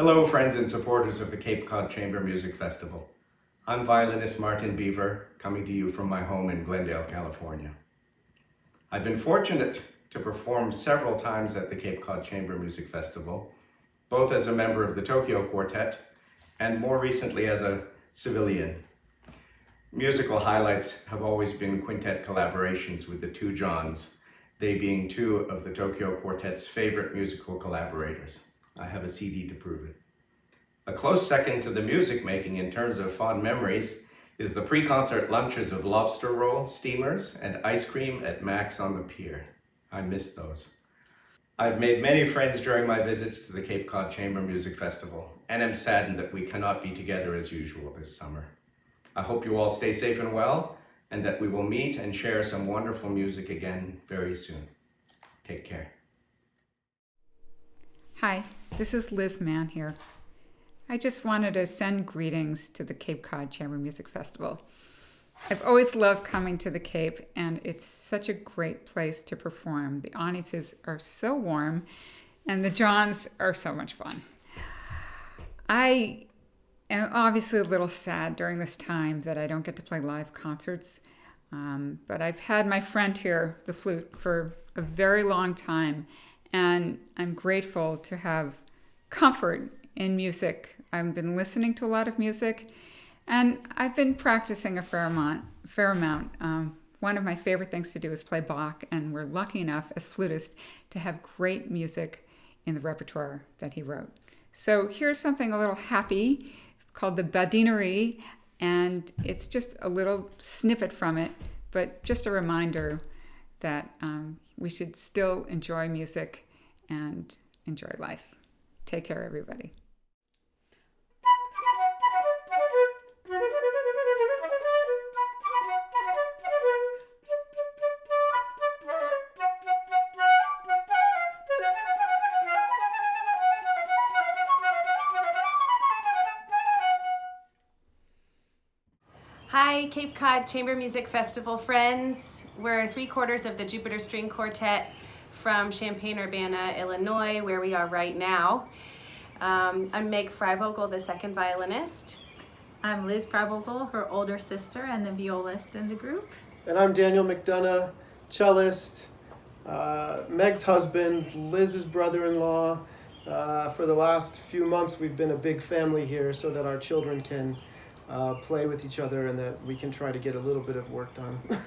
Hello, friends and supporters of the Cape Cod Chamber Music Festival. I'm violinist Martin Beaver, coming to you from my home in Glendale, California. I've been fortunate to perform several times at the Cape Cod Chamber Music Festival, both as a member of the Tokyo Quartet and more recently as a civilian. Musical highlights have always been quintet collaborations with the two Johns, they being two of the Tokyo Quartet's favorite musical collaborators. I have a CD to prove it. A close second to the music making in terms of fond memories is the pre-concert lunches of lobster roll, steamers, and ice cream at Mac's on the pier. I miss those. I've made many friends during my visits to the Cape Cod Chamber Music Festival, and am saddened that we cannot be together as usual this summer. I hope you all stay safe and well, and that we will meet and share some wonderful music again very soon. Take care. Hi, this is Liz Mann here. I just wanted to send greetings to the Cape Cod Chamber Music Festival. I've always loved coming to the Cape, and it's such a great place to perform. The audiences are so warm, and the Johns are so much fun. I am obviously a little sad during this time that I don't get to play live concerts, but I've had my friend here, the flute, for a very long time, and I'm grateful to have comfort in music. I've been listening to a lot of music, and I've been practicing a fair amount. One of my favorite things to do is play Bach, and we're lucky enough as flutists to have great music in the repertoire that he wrote. So here's something a little happy called the Badinerie, and it's just a little snippet from it, but just a reminder that we should still enjoy music and enjoy life. Take care, everybody. Hi, Cape Cod Chamber Music Festival friends. We're 3/4 of the Jupiter String Quartet from Champaign-Urbana, Illinois, where we are right now. I'm Meg Freivogel, the second violinist. I'm Liz Freivogel, her older sister and the violist in the group. And I'm Daniel McDonough, cellist, Meg's husband, Liz's brother-in-law. For the last few months, we've been a big family here so that our children can play with each other and that we can try to get a little bit of work done.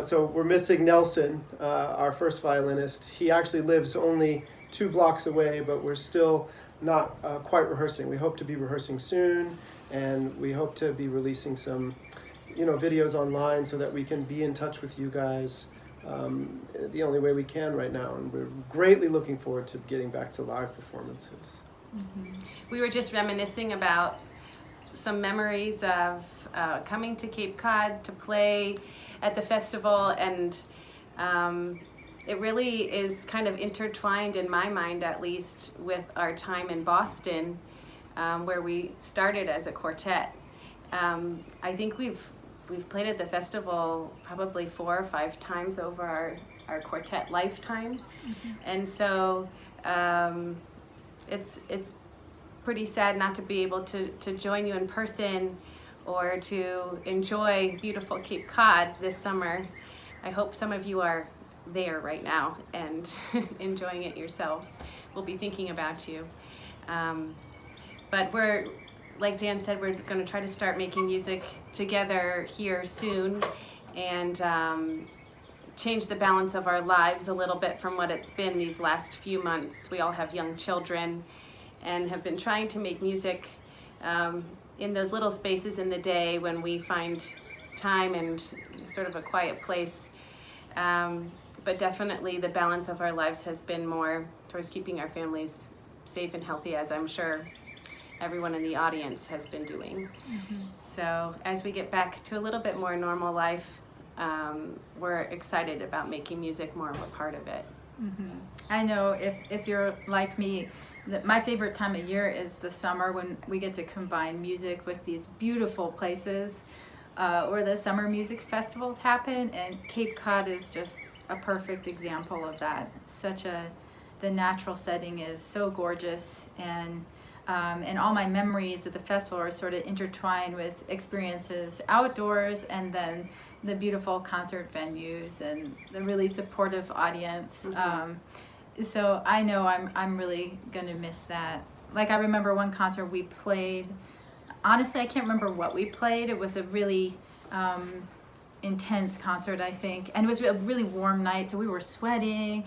So we're missing Nelson, our first violinist. He actually lives only 2 blocks away, but we're still not quite rehearsing. We hope to be rehearsing soon, and we hope to be releasing some, videos online so that we can be in touch with you guys the only way we can right now. And we're greatly looking forward to getting back to live performances. Mm-hmm. We were just reminiscing about some memories of coming to Cape Cod to play at the festival, and it really is kind of intertwined, in my mind at least, with our time in Boston, where we started as a quartet. I think we've played at the festival probably 4 or 5 times over our quartet lifetime. Mm-hmm. And so it's pretty sad not to be able to join you in person or to enjoy beautiful Cape Cod this summer. I hope some of you are there right now and enjoying it yourselves. We'll be thinking about you. But we're, like Dan said, we're going to try to start making music together here soon and change the balance of our lives a little bit from what it's been these last few months. We all have young children and have been trying to make music in those little spaces in the day when we find time and sort of a quiet place. But definitely the balance of our lives has been more towards keeping our families safe and healthy, as I'm sure everyone in the audience has been doing. Mm-hmm. So as we get back to a little bit more normal life, we're excited about making music more of a part of it. Mm-hmm. I know if you're like me, my favorite time of year is the summer when we get to combine music with these beautiful places where the summer music festivals happen, and Cape Cod is just a perfect example of that. The natural setting is so gorgeous, and And all my memories at the festival are sort of intertwined with experiences outdoors and then the beautiful concert venues and the really supportive audience. So I know I'm really going to miss that. Like, I remember one concert we played. Honestly, I can't remember what we played. It was a really intense concert, I think. And it was a really warm night, so we were sweating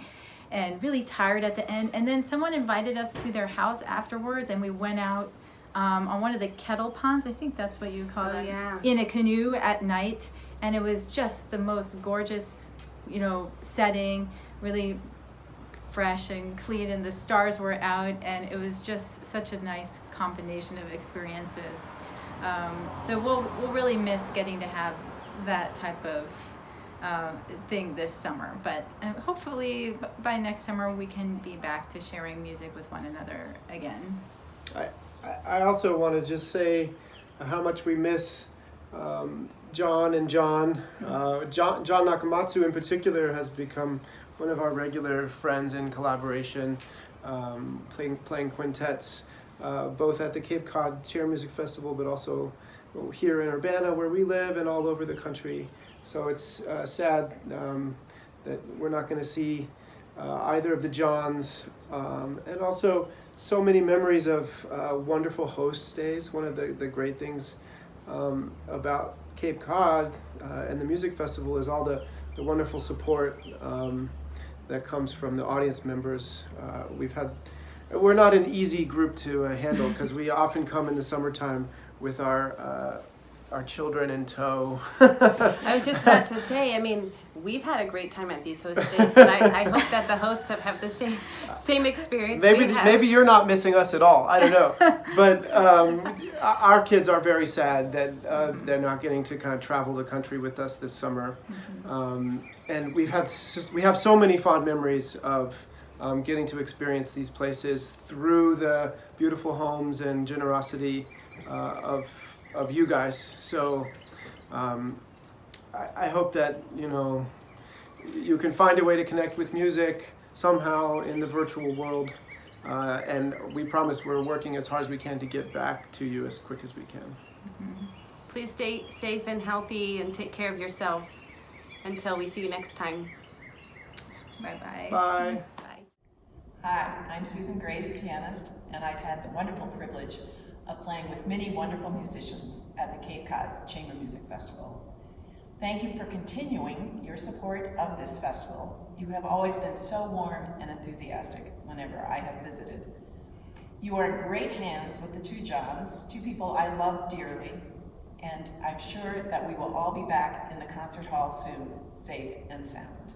and really tired at the end. And then someone invited us to their house afterwards, and we went out on one of the kettle ponds, I think that's what you call it, in a canoe at night. And it was just the most gorgeous, setting, really fresh and clean, and the stars were out, and it was just such a nice combination of experiences. So we'll really miss getting to have that type of thing this summer, but hopefully by next summer we can be back to sharing music with one another again. I also want to just say how much we miss John and John. John Nakamatsu in particular has become one of our regular friends in collaboration, playing quintets, both at the Cape Cod Chamber Music Festival, but also here in Urbana where we live and all over the country. So it's sad that we're not going to see either of the Johns, and also so many memories of wonderful host stays. One of the great things about Cape Cod and the music festival is all the wonderful support that comes from the audience members. We're not an easy group to handle because we often come in the summertime with our children in tow. I was just about to say, I mean, we've had a great time at these host days, but I hope that the hosts have the same experience. Maybe you're not missing us at all. I don't know, but our kids are very sad that they're not getting to kind of travel the country with us this summer. And we have so many fond memories of getting to experience these places through the beautiful homes and generosity of you guys. So I hope that you can find a way to connect with music somehow in the virtual world, and we promise we're working as hard as we can to get back to you as quick as we can. Please stay safe and healthy and take care of yourselves until we see you next time. Bye-bye. Bye. Bye. Hi, I'm Susan Grace, pianist, and I've had the wonderful privilege of playing with many wonderful musicians at the Cape Cod Chamber Music Festival. Thank you for continuing your support of this festival. You have always been so warm and enthusiastic whenever I have visited. You are in great hands with the two Johns, two people I love dearly, and I'm sure that we will all be back in the concert hall soon, safe and sound.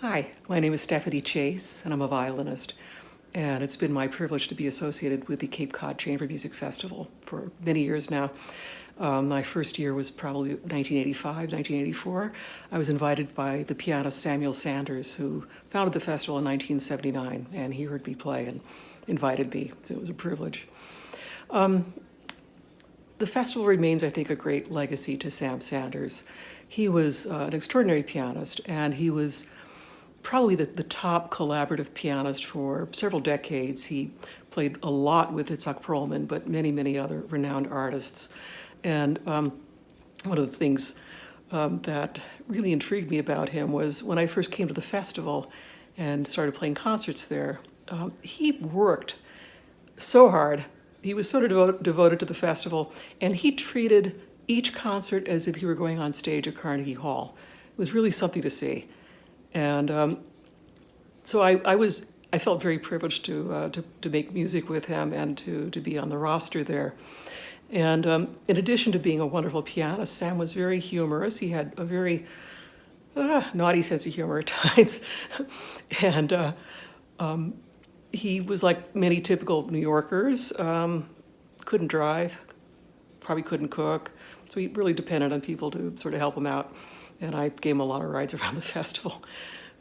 Hi, my name is Stephanie Chase, and I'm a violinist. And it's been my privilege to be associated with the Cape Cod Chamber Music Festival for many years now. My first year was probably 1985, 1984. I was invited by the pianist Samuel Sanders, who founded the festival in 1979, and he heard me play and invited me, so it was a privilege. The festival remains, I think, a great legacy to Sam Sanders. He was an extraordinary pianist, and he was probably the top collaborative pianist for several decades. He played a lot with Itzhak Perlman, but many, many other renowned artists. And one of the things that really intrigued me about him was when I first came to the festival and started playing concerts there, he worked so hard. He was sort of devoted to the festival, and he treated each concert as if he were going on stage at Carnegie Hall. It was really something to see. And so I felt very privileged to make music with him and to be on the roster there. And in addition to being a wonderful pianist, Sam was very humorous. He had a very naughty sense of humor at times. And he was like many typical New Yorkers, couldn't drive, probably couldn't cook. So he really depended on people to sort of help him out. And I gave him a lot of rides around the festival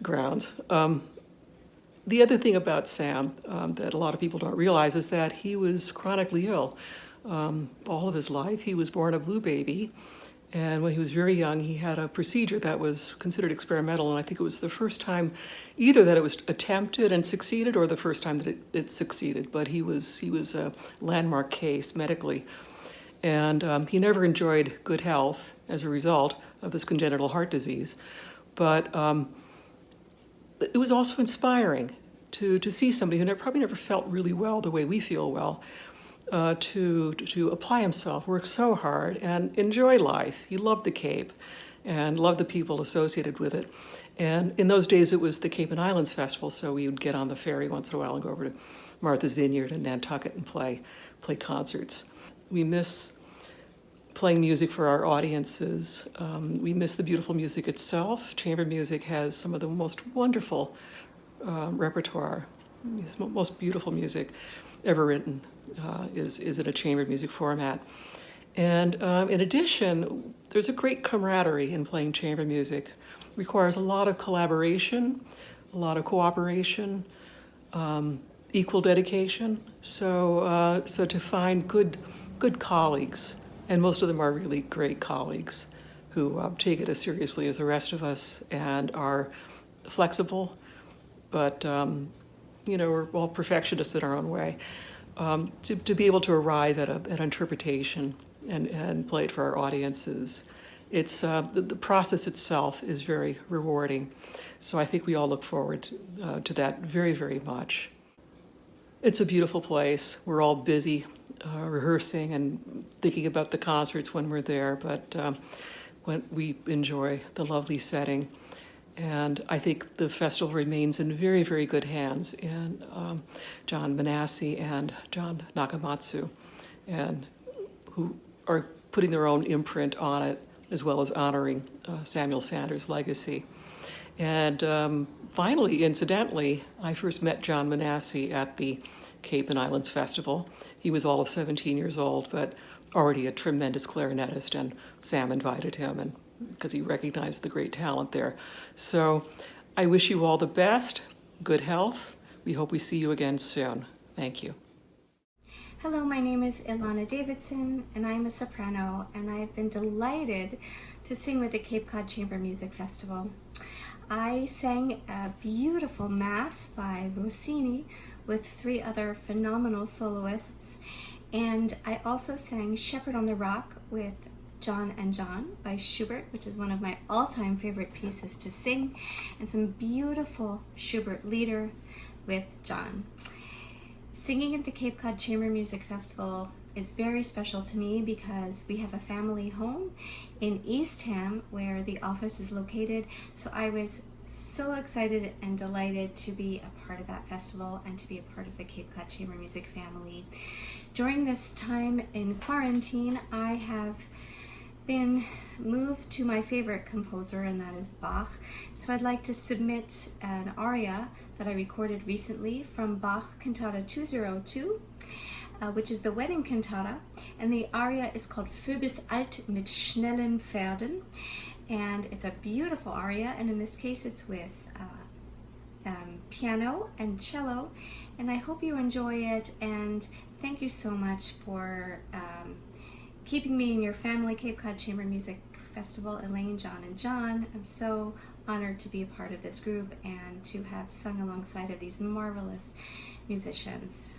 grounds. The other thing about Sam that a lot of people don't realize is that he was chronically ill all of his life. He was born a blue baby, and when he was very young, he had a procedure that was considered experimental, and I think it was the first time either that it was attempted and succeeded or the first time that it succeeded, but he was a landmark case medically. And he never enjoyed good health as a result of this congenital heart disease. But it was also inspiring to see somebody who probably never felt really well the way we feel well, to apply himself, work so hard, and enjoy life. He loved the Cape and loved the people associated with it. And in those days, it was the Cape and Islands Festival, so we would get on the ferry once in a while and go over to Martha's Vineyard and Nantucket and play concerts. We miss playing music for our audiences. We miss the beautiful music itself. Chamber music has some of the most wonderful repertoire, most beautiful music ever written is in a chamber music format. And in addition, there's a great camaraderie in playing chamber music. It requires a lot of collaboration, a lot of cooperation, equal dedication. So to find good colleagues, and most of them are really great colleagues who take it as seriously as the rest of us and are flexible, but we're all perfectionists in our own way. To be able to arrive at an interpretation and play it for our audiences, it's the process itself is very rewarding. So I think we all look forward to that very, very much. It's a beautiful place. We're all busy rehearsing and thinking about the concerts when we're there, but when we enjoy the lovely setting. And I think the festival remains in very, very good hands in John Manassi and John Nakamatsu, and who are putting their own imprint on it, as well as honoring Samuel Sanders' legacy. And finally, incidentally, I first met John Manassi at the Cape and Islands Festival. He was all of 17 years old, but already a tremendous clarinetist, and Sam invited him, and because he recognized the great talent there. So I wish you all the best, good health. We hope we see you again soon. Thank you. Hello, my name is Ilana Davidson, and I'm a soprano, and I've been delighted to sing with the Cape Cod Chamber Music Festival. I sang a beautiful mass by Rossini with 3 other phenomenal soloists, and I also sang Shepherd on the Rock with John and John by Schubert, which is one of my all-time favorite pieces to sing, and some beautiful Schubert Lieder with John. Singing at the Cape Cod Chamber Music Festival is very special to me because we have a family home in Eastham where the office is located, so I was so excited and delighted to be a part of that festival and to be a part of the Cape Cod Chamber Music family. During this time in quarantine, I have been moved to my favorite composer, and that is Bach. So I'd like to submit an aria that I recorded recently from Bach Cantata 202, which is the wedding cantata, and the aria is called Phoebus eilt mit schnellen Pferden, and it's a beautiful aria, and in this case it's with piano and cello, and I hope you enjoy it, and thank you so much for keeping me in your family Cape Cod Chamber Music Festival, Elaine, John, and John. I'm so honored to be a part of this group and to have sung alongside of these marvelous musicians.